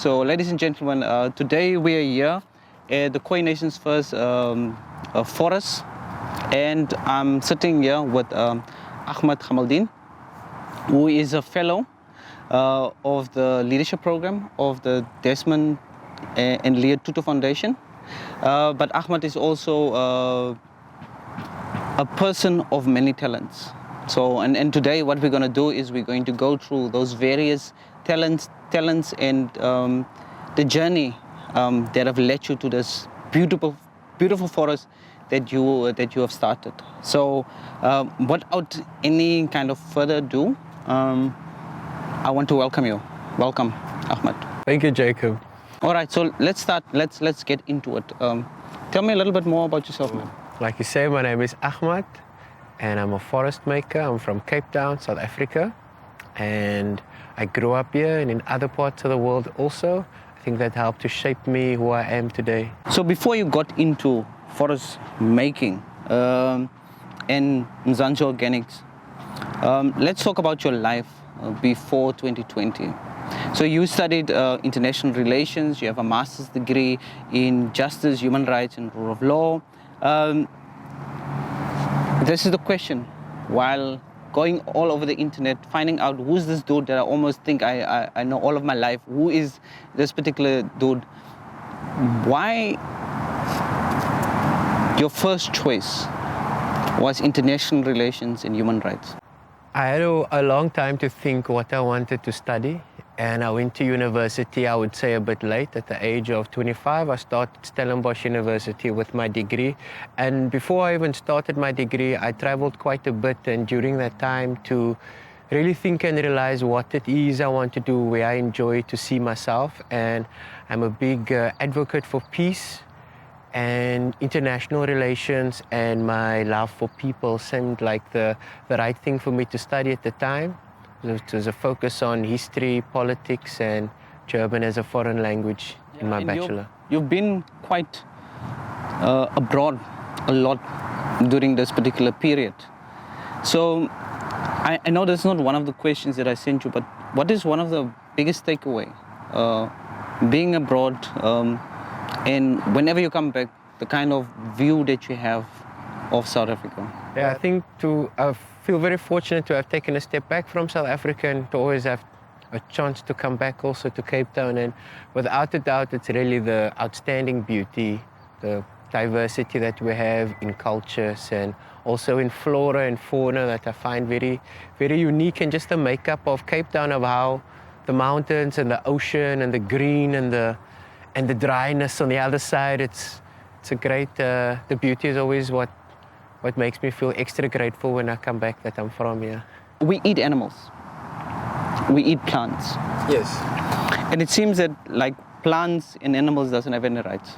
So, ladies and gentlemen, today we are here at the Khoi Nation's first forest, and I'm sitting here with Aghmad Gamieldien, who is a fellow of the leadership program of the Desmond and Leah Tutu Foundation. But Aghmad is also a person of many talents. So, and today what we're going to do is we're going to go through those various talents and the journey that have led you to this beautiful forest that you have started. So, without any kind of further ado, I want to welcome you. Welcome, Aghmad. Thank you, Jacob. All right, so let's start. Let's get into it. Tell me a little bit more about yourself, man. Like you say, my name is Aghmad, and I'm a forest maker. I'm from Cape Town, South Africa, and I grew up here and in other parts of the world also. I think that helped to shape me who I am today. So before you got into forest making and Mzansi Organics, let's talk about your life before 2020. So you studied international relations, you have a master's degree in justice, human rights and rule of law. This is the question, while going all over the internet, finding out who's this dude that I almost think I know all of my life, who is this particular dude, why your first choice was international relations and human rights? I had a long time to think what I wanted to study, and I went to university, I would say a bit late. At the age of 25, I started Stellenbosch University with my degree. And before I even started my degree, I traveled quite a bit, and during that time to really think and realize what it is I want to do, where I enjoy to see myself. And I'm a big advocate for peace and international relations, and my love for people seemed like the right thing for me to study at the time. It was a focus on history, politics, and German as a foreign language in my bachelor. You've been quite abroad a lot during this particular period. So I know that's not one of the questions that I sent you, but what is one of the biggest takeaway being abroad, and whenever you come back, the kind of view that you have of South Africa? Yeah, I think I feel very fortunate to have taken a step back from South Africa and to always have a chance to come back also to Cape Town. And without a doubt, it's really the outstanding beauty, the diversity that we have in cultures and also in flora and fauna that I find very, very unique, and just the makeup of Cape Town, of how the mountains and the ocean and the green and the dryness on the other side. It's a great, the beauty is always what makes me feel extra grateful when I come back that I'm from here. We eat animals. We eat plants. Yes. And it seems that like plants and animals doesn't have any rights.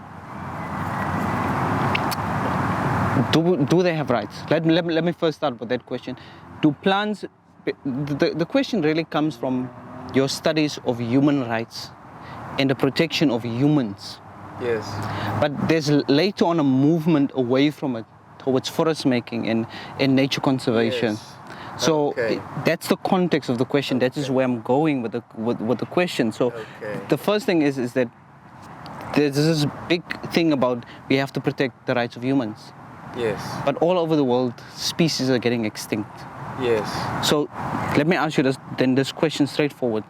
Do they have rights? Let me first start with that question. Do plants, the question really comes from your studies of human rights and the protection of humans. Yes. But there's later on a movement away from it towards forest making and nature conservation. Yes. So Okay. that's the context of the question. That is where I'm going with the question. So the first thing is that there's this big thing about we have to protect the rights of humans. Yes. But all over the world, species are getting extinct. Yes. So let me ask you this question straightforward.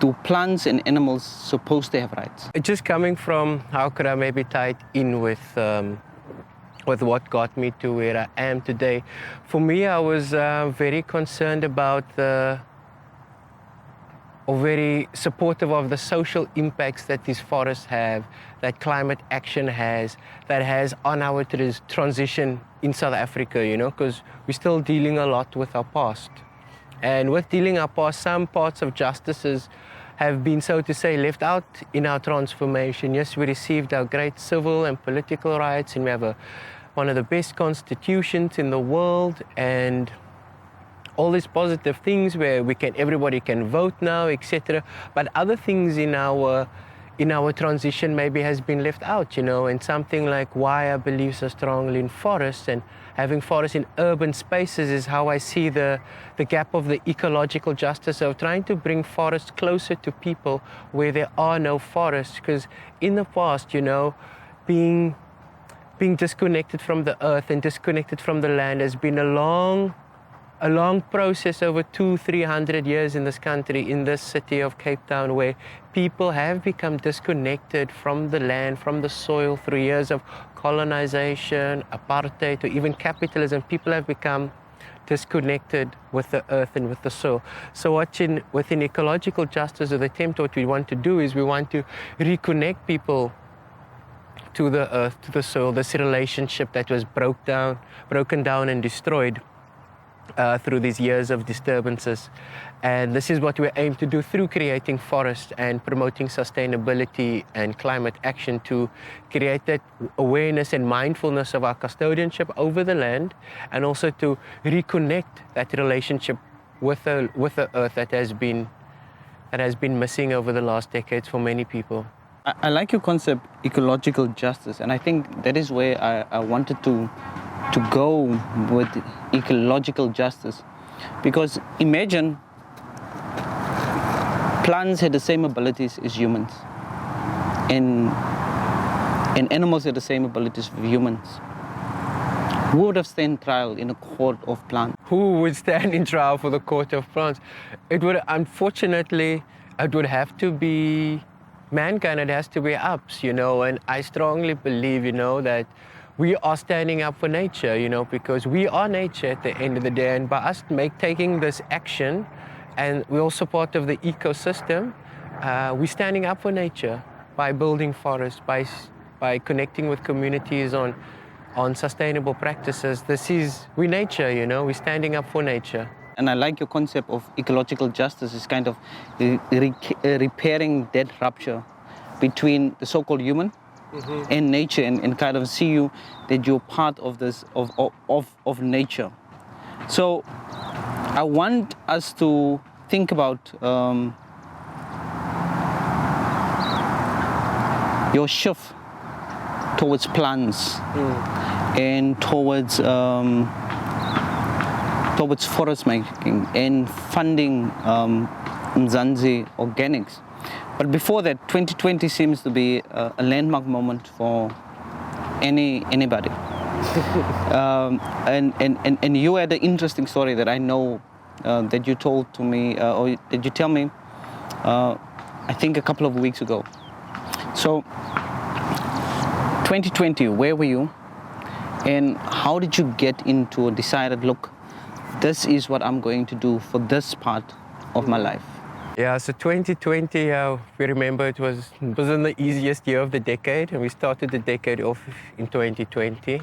Do plants and animals supposed to have rights? Just coming from, how could I maybe tie it in with what got me to where I am today. For me, I was very concerned about very supportive of the social impacts that these forests have, that climate action has, that has on our transition in South Africa, because we're still dealing a lot with our past. And with dealing our past, some parts of justices have been, so to say, left out in our transformation. Yes, we received our great civil and political rights, and we have one of the best constitutions in the world, and all these positive things where everybody can vote now, etc. But other things in our in our transition maybe has been left out, and something like why I believe so strongly in forests and having forests in urban spaces is how I see the gap of the ecological justice of trying to bring forests closer to people where there are no forests. Because in the past, being disconnected from the earth and disconnected from the land has been a long process over 200-300 years in this country, in this city of Cape Town, where people have become disconnected from the land, from the soil through years of colonization, apartheid, or even capitalism. People have become disconnected with the earth and with the soil. So within ecological justice, or the attempt, what we want to do is we want to reconnect people to the earth, to the soil, this relationship that was broken down and destroyed through these years of disturbances. And this is what we aim to do through creating forests and promoting sustainability and climate action, to create that awareness and mindfulness of our custodianship over the land, and also to reconnect that relationship with the earth that has been missing over the last decades for many people. I like your concept, ecological justice, and I think that is where I wanted to go with ecological justice. Because imagine plants had the same abilities as humans, and animals had the same abilities with humans. Who would have stand trial in a court of plants? Who would stand in trial for the court of plants? Unfortunately, it would have to be mankind. It has to be us, and I strongly believe, that we are standing up for nature, because we are nature at the end of the day. And by us taking this action, and we're also part of the ecosystem, we're standing up for nature by building forests, by connecting with communities on sustainable practices. We're nature, we're standing up for nature. And I like your concept of ecological justice is kind of repairing that rupture between the so-called human and nature, and kind of see you that you're part of this of nature. So I want us to think about your shift towards plants and towards forest making and funding Mzansi Organics. But before that, 2020 seems to be a landmark moment for anybody. And you had an interesting story that I know that you told to me, or did you tell me, I think a couple of weeks ago. So 2020, where were you? And how did you get into a decided, look, this is what I'm going to do for this part of my life? Yeah, so 2020, we remember it wasn't the easiest year of the decade, and we started the decade off in 2020.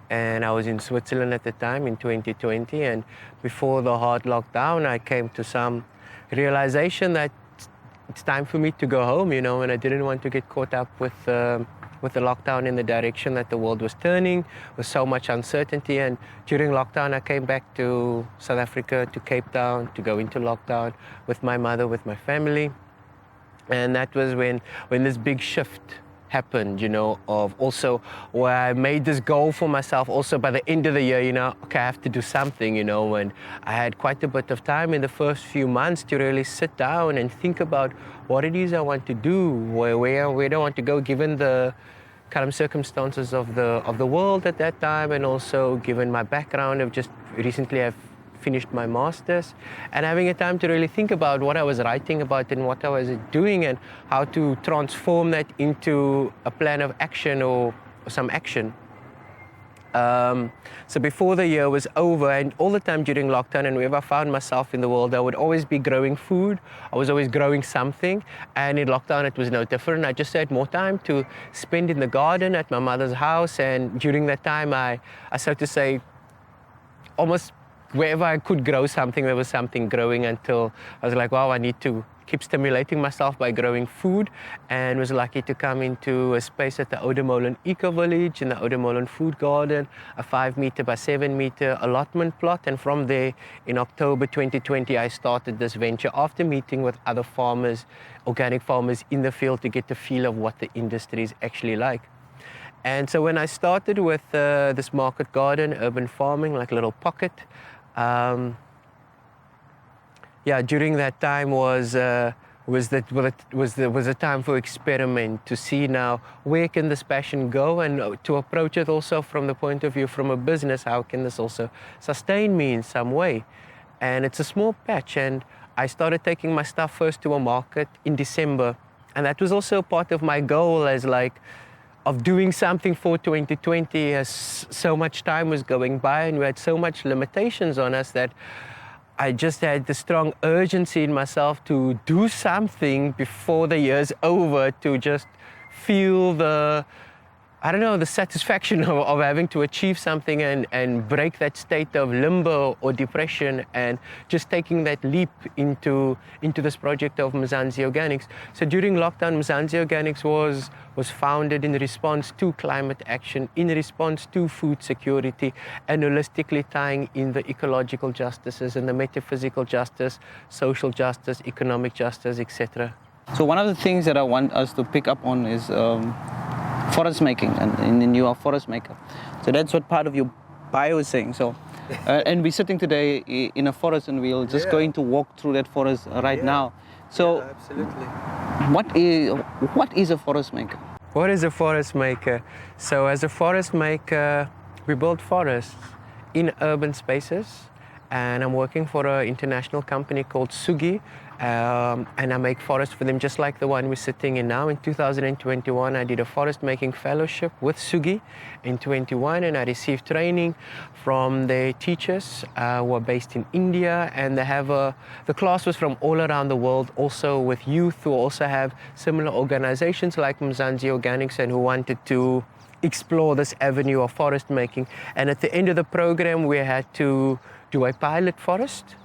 And I was in Switzerland at the time in 2020, and before the hard lockdown, I came to some realization that it's time for me to go home, and I didn't want to get caught up with the lockdown in the direction that the world was turning, with so much uncertainty. And during lockdown, I came back to South Africa, to Cape Town, to go into lockdown with my mother, with my family. And that was when this big shift happened, of also where I made this goal for myself also by the end of the year, okay, I have to do something, and I had quite a bit of time in the first few months to really sit down and think about what it is I want to do, where I want to go, given the kind of circumstances of the world at that time, and also given my background of just recently I've finished my master's, and having a time to really think about what I was writing about and what I was doing, and how to transform that into a plan of action or some action. So before the year was over, and all the time during lockdown and wherever I found myself in the world, I would always be growing food. I was always growing something, and in lockdown it was no different. I just had more time to spend in the garden at my mother's house, and during that time I so to say, almost wherever I could grow something, there was something growing, until I was like, wow, I need to keep stimulating myself by growing food, and was lucky to come into a space at the Oudemolen Eco Village in the Oudemolen Food Garden, a 5 meter by 7 meter allotment plot. And from there, in October 2020, I started this venture after meeting with other farmers, organic farmers in the field, to get the feel of what the industry is actually like. And so when I started with this market garden, urban farming, like a little pocket, during that time was a time for experiment, to see now where can this passion go, and to approach it also from the point of view from a business, how can this also sustain me in some way. And it's a small patch, and I started taking my stuff first to a market in December, and that was also part of my goal of doing something for 2020, as so much time was going by and we had so much limitations on us that I just had the strong urgency in myself to do something before the year's over, to just feel the satisfaction of having to achieve something and break that state of limbo or depression, and just taking that leap into this project of Mzansi Organics. So during lockdown, Mzansi Organics was founded in response to climate action, in response to food security, and holistically tying in the ecological justices and the metaphysical justice, social justice, economic justice, etc. So one of the things that I want us to pick up on is forest making, and you are a forest maker. So that's what part of your bio is saying. So, and we're sitting today in a forest, and we're just going to walk through that forest right now. So, absolutely. What is a forest maker? What is a forest maker? So as a forest maker, we build forests in urban spaces, and I'm working for an international company called Sugi, and I make forests for them just like the one we're sitting in now. In 2021, I did a forest making fellowship with Sugi in 21, and I received training from their teachers who are based in India, and they have the class was from all around the world, also with youth who also have similar organizations like Mzansi Organics and who wanted to explore this avenue of forest making. And at the end of the program, we had to do a pilot forest.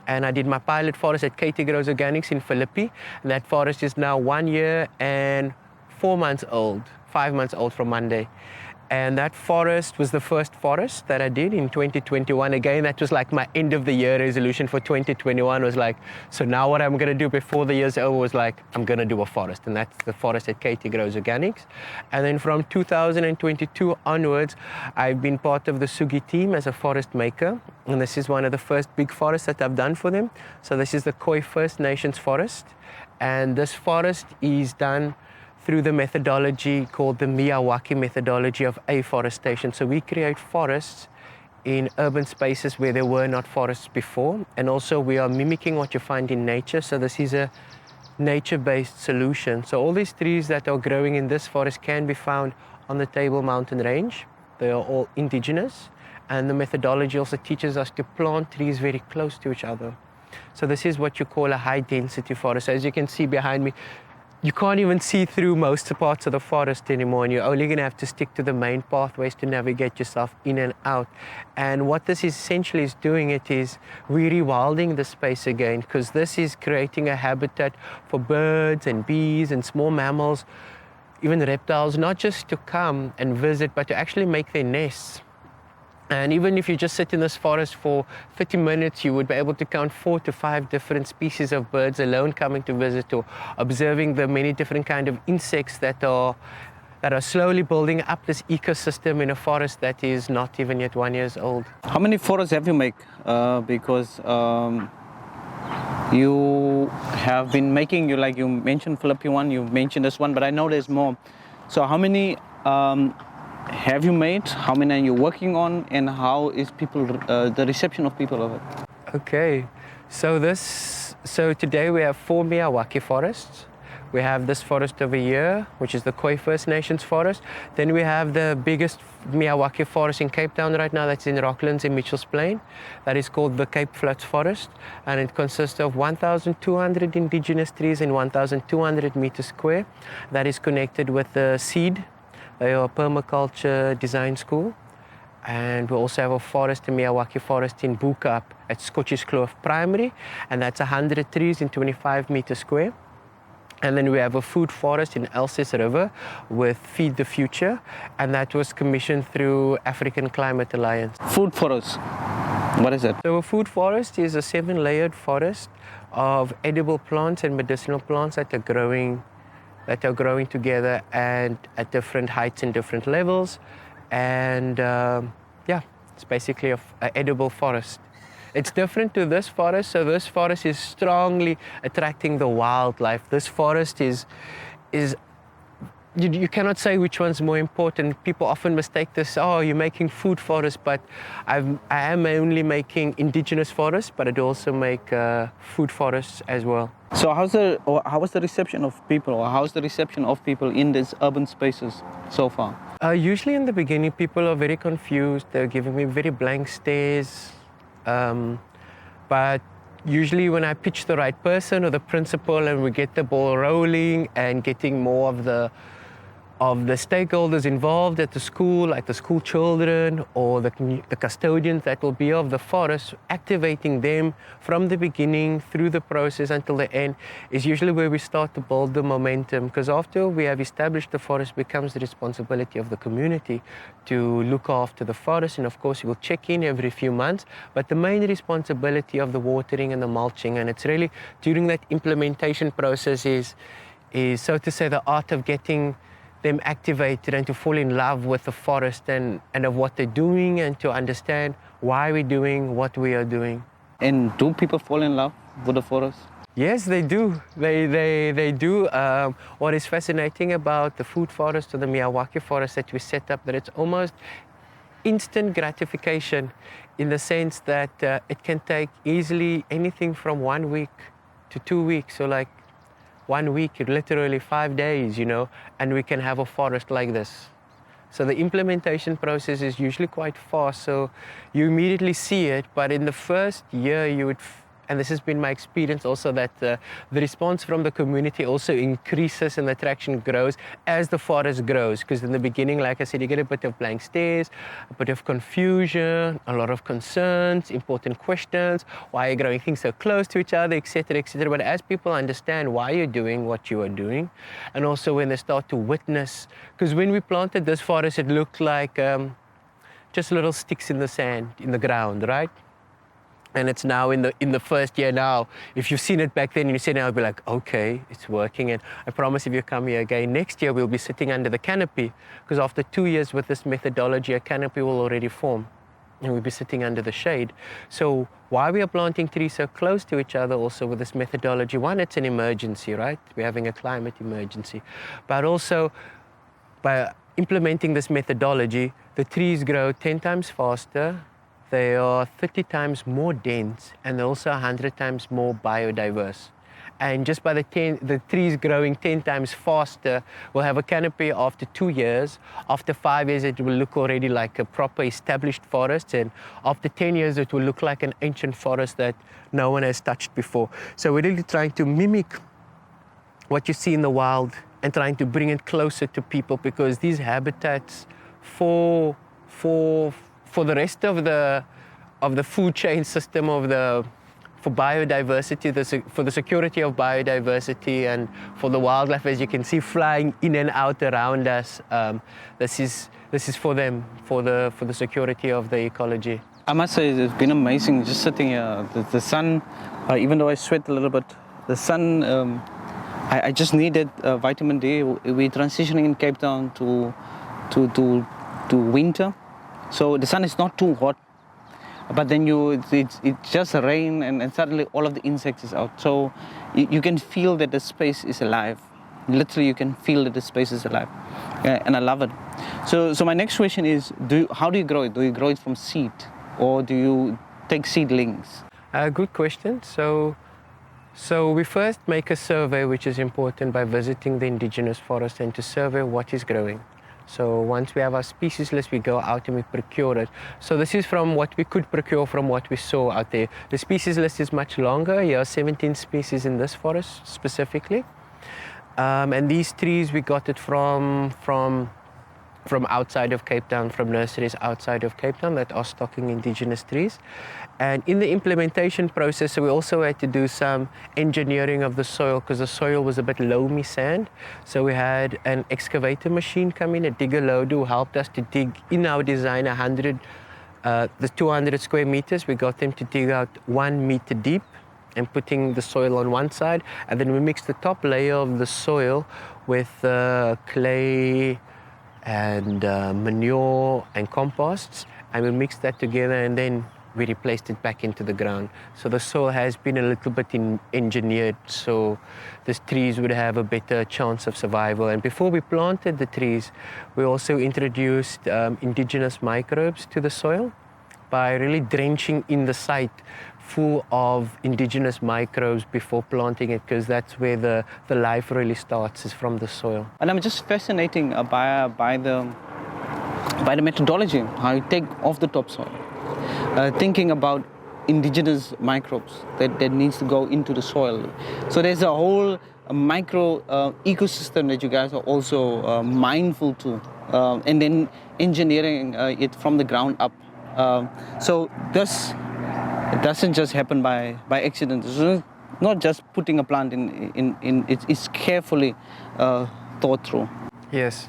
And I did my pilot forest at Cloete Organics in Philippi. And that forest is now 1 year and 4 months old, 5 months old from Monday. And that forest was the first forest that I did in 2021. Again, that was like my end of the year resolution for 2021 was like, so now what I'm gonna do before the year's over was like, I'm gonna do a forest. And that's the forest at Cloete Organics. And then from 2022 onwards, I've been part of the Sugi team as a forest maker. And this is one of the first big forests that I've done for them. So this is the Khoi First Nations forest. And this forest is done through the methodology called the Miyawaki methodology of afforestation. So we create forests in urban spaces where there were not forests before. And also we are mimicking what you find in nature. So this is a nature-based solution. So all these trees that are growing in this forest can be found on the Table Mountain Range. They are all indigenous. And the methodology also teaches us to plant trees very close to each other. So this is what you call a high-density forest. So as you can see behind me, you can't even see through most parts of the forest anymore, and you're only going to have to stick to the main pathways to navigate yourself in and out. And what this essentially is doing, it is we're rewilding the space again, because this is creating a habitat for birds and bees and small mammals, even reptiles, not just to come and visit, but to actually make their nests. And even if you just sit in this forest for 30 minutes, you would be able to count 4 to 5 different species of birds alone coming to visit, or observing the many different kind of insects that are slowly building up this ecosystem in a forest that is not even yet 1 year old. How many forests have you made? Because you have been making, you mentioned Philippine one, you mentioned this one, but I know there's more. So how many have you made? How many are you working on? And how is the reception of people of it? Okay, so today we have 4 Miyawaki forests. We have this forest over here, which is the Khoi First Nations forest. Then we have the biggest Miyawaki forest in Cape Town right now, that's in Rocklands in Mitchells Plain. That is called the Cape Flats Forest. And it consists of 1,200 indigenous trees in 1,200 meters square. That is connected with the SEED, a permaculture design school. And we also have a forest, a Miyawaki forest in Buka up at Scotches Kloof Primary, and that's 100 trees in 25 meters square. And then we have a food forest in Elsis River with Feed the Future, and that was commissioned through African Climate Alliance. Food forest. What is it? So a food forest is a 7-layered forest of edible plants and medicinal plants that are growing together and at different heights and different levels. And yeah, it's basically an edible forest. It's different to this forest. So this forest is strongly attracting the wildlife. This forest is you cannot say which one's more important. People often mistake this, oh, you're making food forests, but I am only making indigenous forests, but I do also make food forests as well. So how was the reception of people, or how's the reception of people in these urban spaces so far? Usually in the beginning, people are very confused. They're giving me very blank stares. But usually when I pitch the right person or the principal and we get the ball rolling and getting more of the stakeholders involved at the school, like the school children or the custodians that will be of the forest, activating them from the beginning through the process until the end is usually where we start to build the momentum. Because after we have established the forest, it becomes the responsibility of the community to look after the forest. And of course, we'll check in every few months, but the main responsibility of the watering and the mulching, and it's really during that implementation process is so to say the art of getting them activated and to fall in love with the forest and of what they're doing and to understand why we're doing what we are doing. And do people fall in love with the forest? Yes, they do. They do. What is fascinating about the food forest or the Miyawaki forest that we set up, that it's almost instant gratification in the sense that it can take easily anything from 1 week to 2 weeks. So like 1 week, literally 5 days, and we can have a forest like this. So the implementation process is usually quite fast, so you immediately see it, but in the first year you would, and this has been my experience also, that the response from the community also increases and the attraction grows as the forest grows. Because in the beginning, like I said, you get a bit of blank stares, a bit of confusion, a lot of concerns, important questions, why are you growing things so close to each other, etc., etc. But as people understand why you're doing what you are doing, and also when they start to witness, because when we planted this forest, it looked like just little sticks in the sand, in the ground, right? And it's now in the first year now. If you've seen it back then and you see it now, you'll be like, okay, it's working. And I promise if you come here again next year, we'll be sitting under the canopy, because after 2 years with this methodology, a canopy will already form and we'll be sitting under the shade. So why we are planting trees so close to each other also with this methodology, one, it's an emergency, right? We're having a climate emergency. But also by implementing this methodology, the trees grow 10 times faster, they are 30 times more dense, and they're also 100 times more biodiverse. And just by the trees growing 10 times faster, we'll have a canopy after 2 years. After 5 years, it will look already like a proper established forest. And after 10 years, it will look like an ancient forest that no one has touched before. So we're really trying to mimic what you see in the wild and trying to bring it closer to people, because these habitats for the rest of the food chain system for biodiversity, for the security of biodiversity, and for the wildlife, as you can see, flying in and out around us. This is for them, for the security of the ecology. I must say it's been amazing just sitting here. The sun, even though I sweat a little bit, the sun, I just needed vitamin D. We're transitioning in Cape Town to winter. So the sun is not too hot, but then it just rain and suddenly all of the insects is out. So you can feel that the space is alive. Literally, you can feel that the space is alive, and I love it. So my next question is, how do you grow it? Do you grow it from seed, or do you take seedlings? Good question. So we first make a survey, which is important, by visiting the indigenous forest and to survey what is growing. So once we have our species list, we go out and we procure it. So this is from what we could procure from what we saw out there. The species list is much longer. Here are 17 species in this forest specifically. And these trees, we got it from from outside of Cape Town, from nurseries outside of Cape Town that are stocking indigenous trees. And in the implementation process, we also had to do some engineering of the soil because the soil was a bit loamy sand. So we had an excavator machine come in, a digger loader, who helped us to dig in our design the 200 square meters. We got them to dig out 1 meter deep and putting the soil on one side. And then we mixed the top layer of the soil with clay and manure and composts, and we mixed that together, and then we replaced it back into the ground. So the soil has been a little bit engineered so these trees would have a better chance of survival. And before we planted the trees, we also introduced indigenous microbes to the soil by really drenching in the site full of indigenous microbes before planting it, because that's where the life really starts, is from the soil. And I'm just fascinating by the methodology, how you take off the topsoil, thinking about indigenous microbes that needs to go into the soil. So there's a whole micro ecosystem that you guys are also mindful to, and then engineering it from the ground up. So this, it doesn't just happen by accident. It's not just putting a plant in it's carefully thought through. Yes.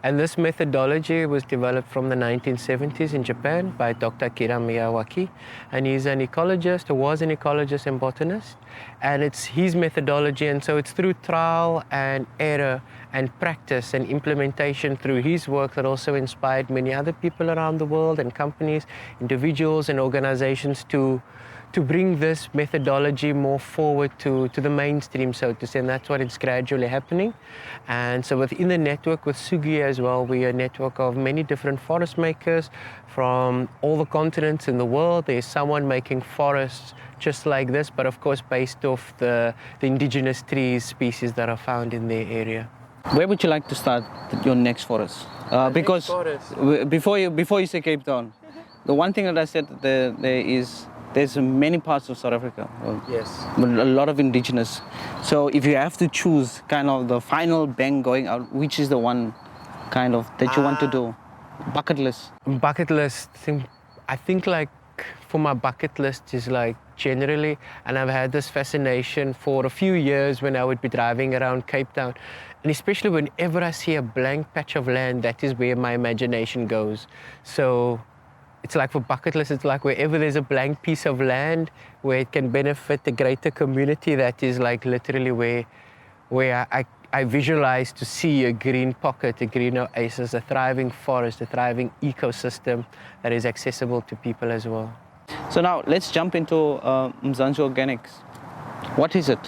And this methodology was developed from the 1970s in Japan by Dr. Akira Miyawaki. And he's an ecologist, or was an ecologist and botanist. And it's his methodology, and so it's through trial and error and practice and implementation through his work that also inspired many other people around the world, and companies, individuals and organizations to bring this methodology more forward to the mainstream, so to say, and that's what it's gradually happening. And so within the network with Sugi as well, we are a network of many different forest makers from all the continents in the world. There's someone making forests just like this, but of course based off the indigenous trees species that are found in their area. Where would you like to start your next forest? Because before you say Cape Town, the one thing that I said, there's many parts of South Africa. Yes. A lot of indigenous. So if you have to choose kind of the final bang going out, which is the one kind of that you want to do? Bucket list. Bucket list, I think like for my bucket list is like generally, and I've had this fascination for a few years when I would be driving around Cape Town, and especially whenever I see a blank patch of land, that is where my imagination goes. So it's like for bucket list, it's like wherever there's a blank piece of land where it can benefit the greater community, that is like literally where I visualize to see a green pocket, a green oasis, a thriving forest, a thriving ecosystem that is accessible to people as well. So now let's jump into Mzansi Organics. What is it?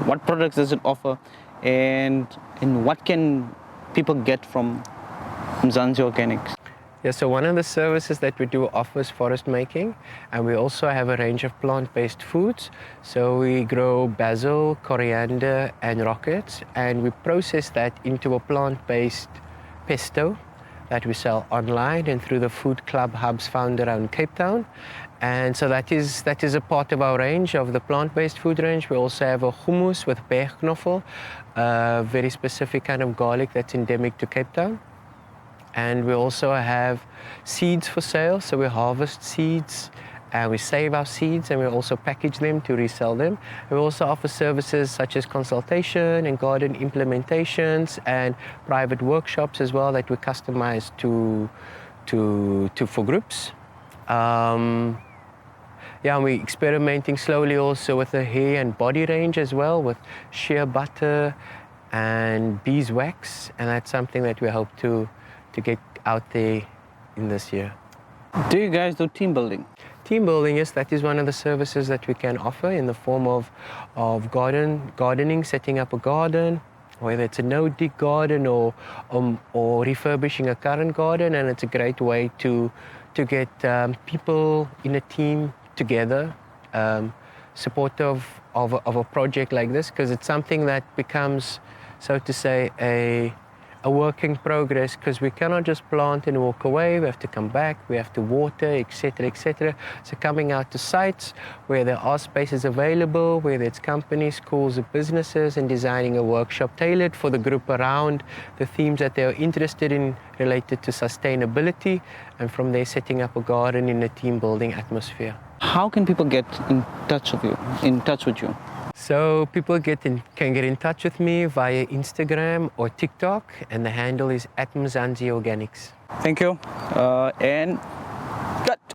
What products does it offer? And what can people get from Mzansi Organics? Yeah, so one of the services that we do offers forest making, and we also have a range of plant-based foods. So we grow basil, coriander, and rockets, and we process that into a plant-based pesto that we sell online and through the food club hubs found around Cape Town. And so that is a part of our range, of the plant-based food range. We also have a hummus with bergknoffel, a very specific kind of garlic that's endemic to Cape Town. And we also have seeds for sale, so we harvest seeds and we save our seeds, and we also package them to resell them. We also offer services such as consultation and garden implementations and private workshops as well that we customize for groups. Yeah, we're experimenting slowly also with the hair and body range as well, with shea butter and beeswax, and that's something that we hope to get out there in this year. Do you guys do team building? Team building, yes, that is one of the services that we can offer in the form of gardening, setting up a garden, whether it's a no-dig garden or refurbishing a current garden, and it's a great way to get people in a team together, supportive of a project like this, because it's something that becomes, so to say, a a work in progress, because we cannot just plant and walk away. We have to come back, we have to water, etc., etc. So coming out to sites where there are spaces available, whether it's companies, schools, or businesses, and designing a workshop tailored for the group around the themes that they are interested in related to sustainability, and from there setting up a garden in a team building atmosphere. How can people get in touch with you? So people can get in touch with me via Instagram or TikTok, and the handle is @Mzansi Organics. Thank you. And